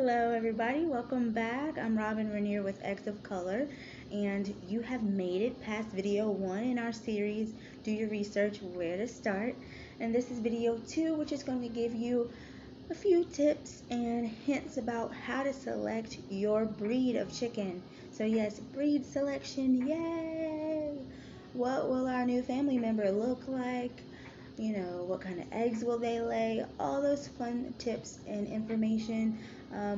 Hello everybody, welcome back. I'm Robin Rainier with Eggs of Color, and you have made it past video 1 in our series, Do Your Research, Where to Start. And this is video 2, which is going to give you a few tips and hints about how to select your breed of chicken. So yes, breed selection, yay! What will our new family member look like? What kind of eggs will they lay? All those fun tips and information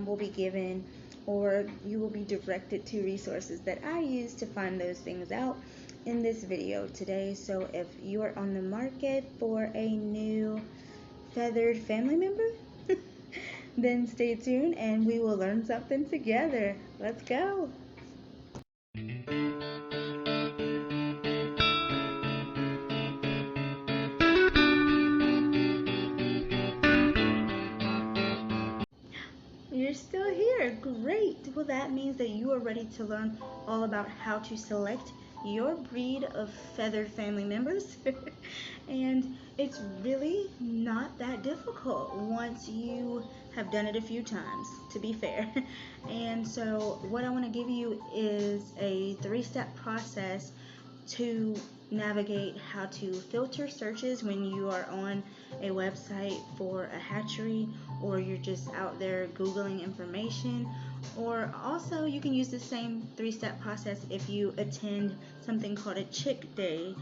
will be given, or you will be directed to resources that I use to find those things out in this video today. So if you are on the market for a new feathered family member, then stay tuned and we will learn something together. Let's go. You're still here. Great. Well, that means that you are ready to learn all about how to select your breed of feathered family members. And it's really not that difficult once you have done it a few times, to be fair. And so what I want to give you is a 3-step process to navigate how to filter searches when you are on a website for a hatchery, or you're just out there Googling information. Or also you can use the same 3-step process if you attend something called a chick day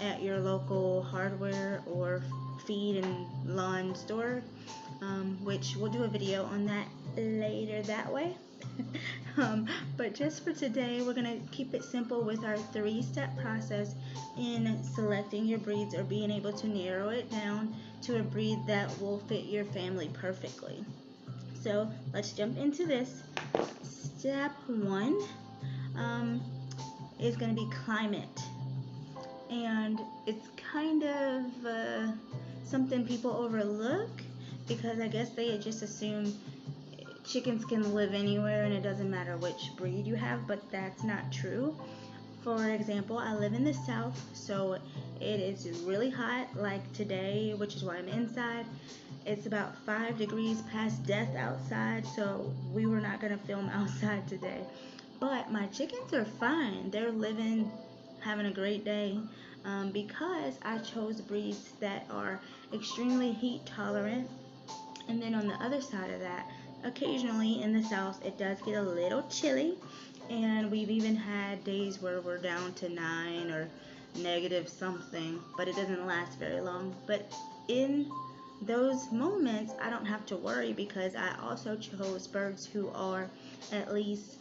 at your local hardware or feed and lawn store, which we'll do a video on that later that way. But just for today, we're going to keep it simple with our 3-step process in selecting your breeds, or being able to narrow it down to a breed that will fit your family perfectly. So let's jump into this. Step 1 is going to be climate. And it's kind of something people overlook, because I guess they just assume chickens can live anywhere and it doesn't matter which breed you have, but that's not true. For example, I live in the south, so it is really hot, like today, which is why I'm inside. It's about 5 degrees past death outside, so we were not going to film outside today. But my chickens are fine. They're living, having a great day, because I chose breeds that are extremely heat tolerant. And then on the other side of that, occasionally in the south it does get a little chilly, and we've even had days where we're down to 9 or negative something, but it doesn't last very long. But in those moments I don't have to worry, because I also chose birds who are at least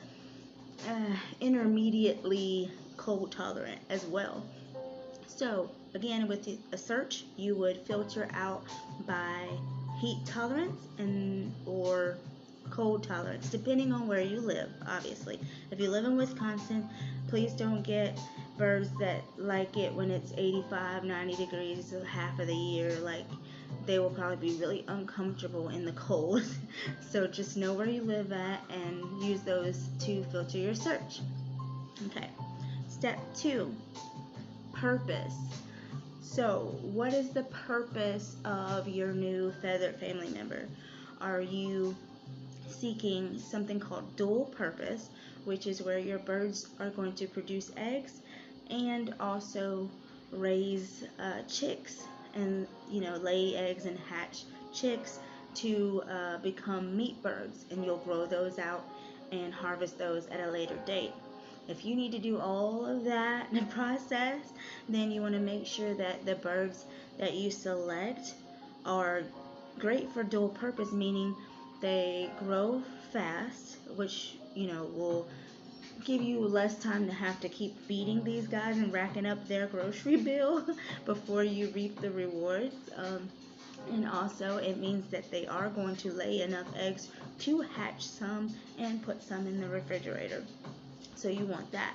intermediately cold tolerant as well. So again, with a search, you would filter out by heat tolerance or cold tolerance, depending on where you live, obviously. If you live in Wisconsin, please don't get birds that like it when it's 85, 90 degrees half of the year. Like, they will probably be really uncomfortable in the cold. So just know where you live at and use those to filter your search. Okay. Step 2, purpose. So what is the purpose of your new feathered family member? Are you seeking something called dual purpose, which is where your birds are going to produce eggs and also raise chicks, and lay eggs and hatch chicks to become meat birds, and you'll grow those out and harvest those at a later date? If you need to do all of that in the process, then you want to make sure that the birds that you select are great for dual purpose, meaning they grow fast, which will give you less time to have to keep feeding these guys and racking up their grocery bill before you reap the rewards. And also it means that they are going to lay enough eggs to hatch some and put some in the refrigerator. So you want that.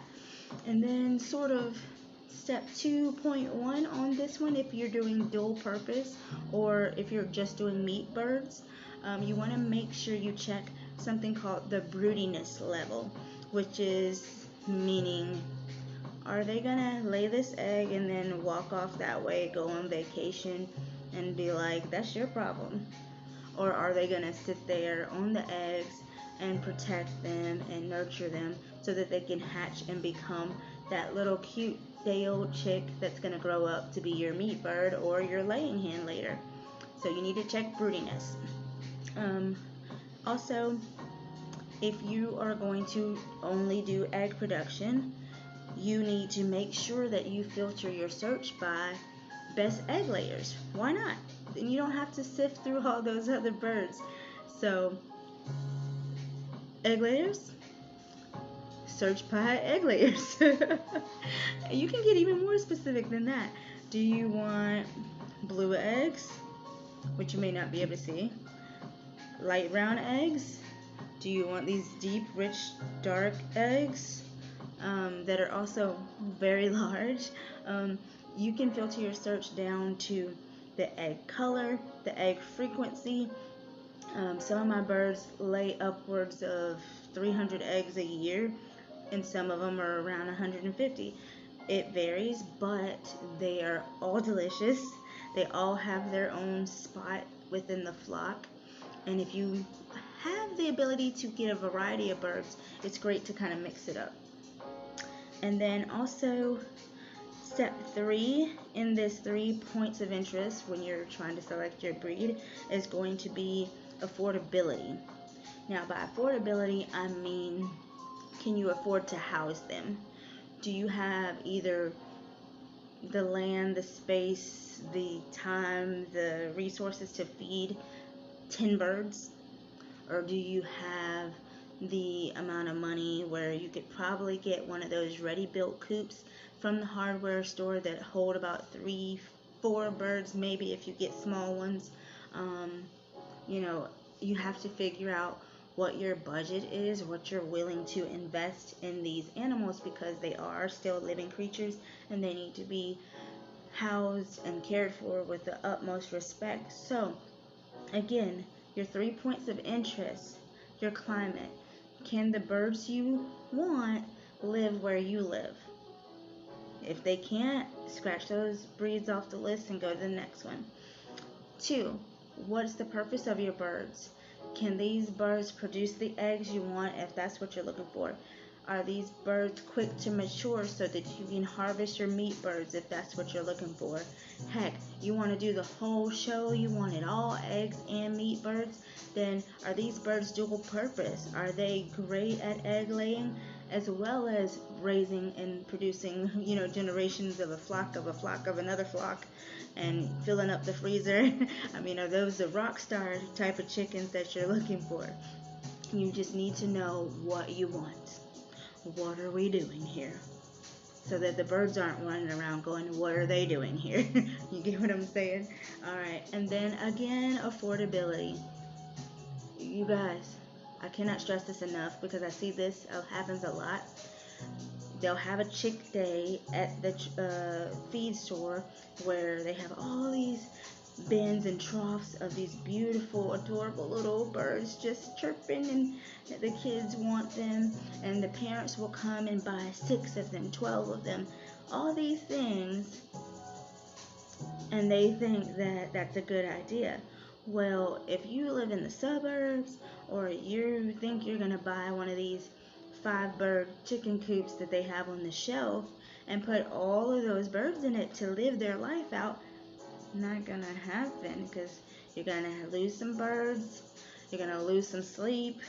And then sort of step 2.1 on this one, if you're doing dual purpose or if you're just doing meat birds, you want to make sure you check something called the broodiness level, which is meaning, are they gonna lay this egg and then walk off that way, go on vacation and be like, that's your problem? Or are they gonna sit there on the eggs, and protect them and nurture them so that they can hatch and become that little cute day-old chick that's going to grow up to be your meat bird or your laying hen later. So you need to check broodiness. Also, if you are going to only do egg production, you need to make sure that you filter your search by best egg layers. Why not? Then you don't have to sift through all those other birds. So, egg layers, search by egg layers. You can get even more specific than that. Do you want blue eggs, which you may not be able to see? Light brown eggs? Do you want these deep, rich, dark eggs that are also very large? You can filter your search down to the egg color, the egg frequency. Some of my birds lay upwards of 300 eggs a year, and some of them are around 150. It varies, but they are all delicious. They all have their own spot within the flock, and if you have the ability to get a variety of birds, it's great to kind of mix it up. And then also, step 3 in this 3 points of interest when you're trying to select your breed is going to be affordability. Now, by affordability, I mean, can you afford to house them? Do you have either the land, the space, the time, the resources to feed 10 birds? Or do you have the amount of money where you could probably get one of those ready-built coops from the hardware store that hold about 3-4 birds, maybe if you get small ones? You have to figure out what your budget is, what you're willing to invest in these animals, because they are still living creatures and they need to be housed and cared for with the utmost respect. So, again, your 3 points of interest, your climate. Can the birds you want live where you live? If they can't, scratch those breeds off the list and go to the next one. 2, what's the purpose of your birds? Can these birds produce the eggs you want if that's what you're looking for? Are these birds quick to mature so that you can harvest your meat birds if that's what you're looking for? Heck, you want to do the whole show, you want it all eggs and meat birds? Then are these birds dual purpose? Are they great at egg laying as well as raising and producing, generations of a flock of another flock and filling up the freezer? I mean, are those the rock star type of chickens that you're looking for? You just need to know what you want. What are we doing here? So that the birds aren't running around going, what are they doing here? You get what I'm saying? Alright, and then again, affordability. You guys, I cannot stress this enough because I see this happens a lot. They'll have a chick day at the feed store where they have all these bins and troughs of these beautiful, adorable little birds just chirping, and the kids want them, and the parents will come and buy 6 of them, 12 of them, all these things, and they think that that's a good idea. Well, if you live in the suburbs, or you think you're going to buy one of these 5-bird chicken coops that they have on the shelf and put all of those birds in it to live their life out, not gonna happen, because you're gonna lose some birds, you're gonna lose some sleep,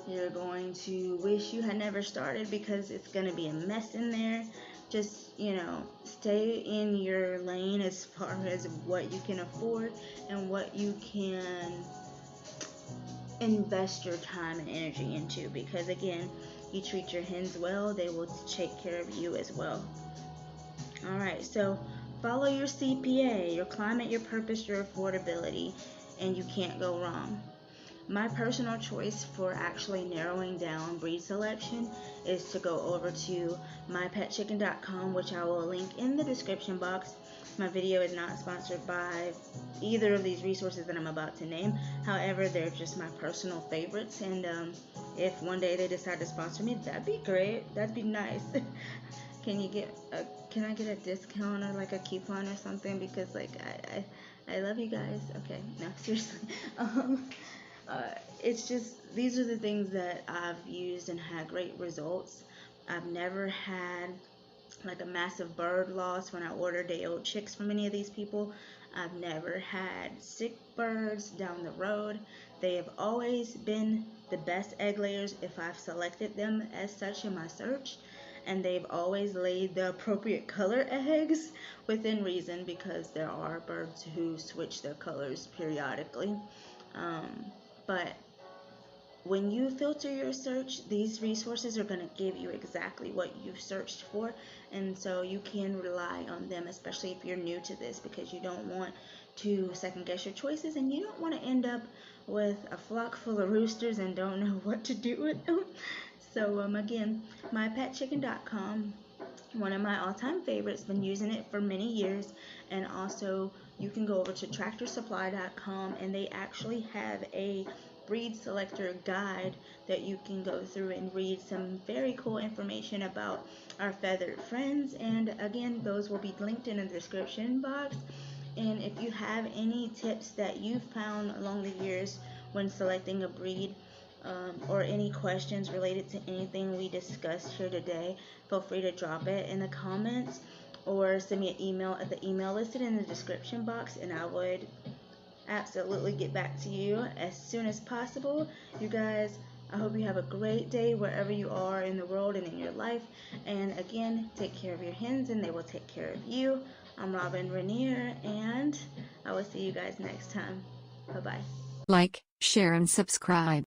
you're going to wish you had never started because it's gonna be a mess in there. Just, stay in your lane as far as what you can afford and what you can invest your time and energy into, because again, you treat your hens well, they will take care of you as well. Alright, so follow your CPA, your climate, your purpose, your affordability, and you can't go wrong. My personal choice for actually narrowing down breed selection is to go over to mypetchicken.com, which I will link in the description box. My video is not sponsored by either of these resources that I'm about to name. However, they're just my personal favorites, and if one day they decide to sponsor me, that'd be great. That'd be nice. Can I get a discount or like a coupon or something? Because I love you guys. Okay, no, seriously. It's just, these are the things that I've used and had great results. I've never had like a massive bird loss when I ordered day-old chicks from any of these people. I've never had sick birds down the road. They have always been the best egg layers if I've selected them as such in my search, and they've always laid the appropriate color eggs within reason, because there are birds who switch their colors periodically. But when you filter your search, these resources are going to give you exactly what you've searched for, and so you can rely on them, especially if you're new to this, because you don't want to second guess your choices, and you don't want to end up with a flock full of roosters and don't know what to do with them. So again, mypetchicken.com, one of my all-time favorites, been using it for many years. And also you can go over to tractorsupply.com, and they actually have a breed selector guide that you can go through and read some very cool information about our feathered friends. And again, those will be linked in the description box. And if you have any tips that you've found along the years when selecting a breed, or any questions related to anything we discussed here today, feel free to drop it in the comments or send me an email at the email listed in the description box, and I would absolutely get back to you as soon as possible. You guys, I hope you have a great day wherever you are in the world and in your life. And again, take care of your hens and they will take care of you. I'm Robin Rainier, and I will see you guys next time. Bye-bye. Like, share and subscribe.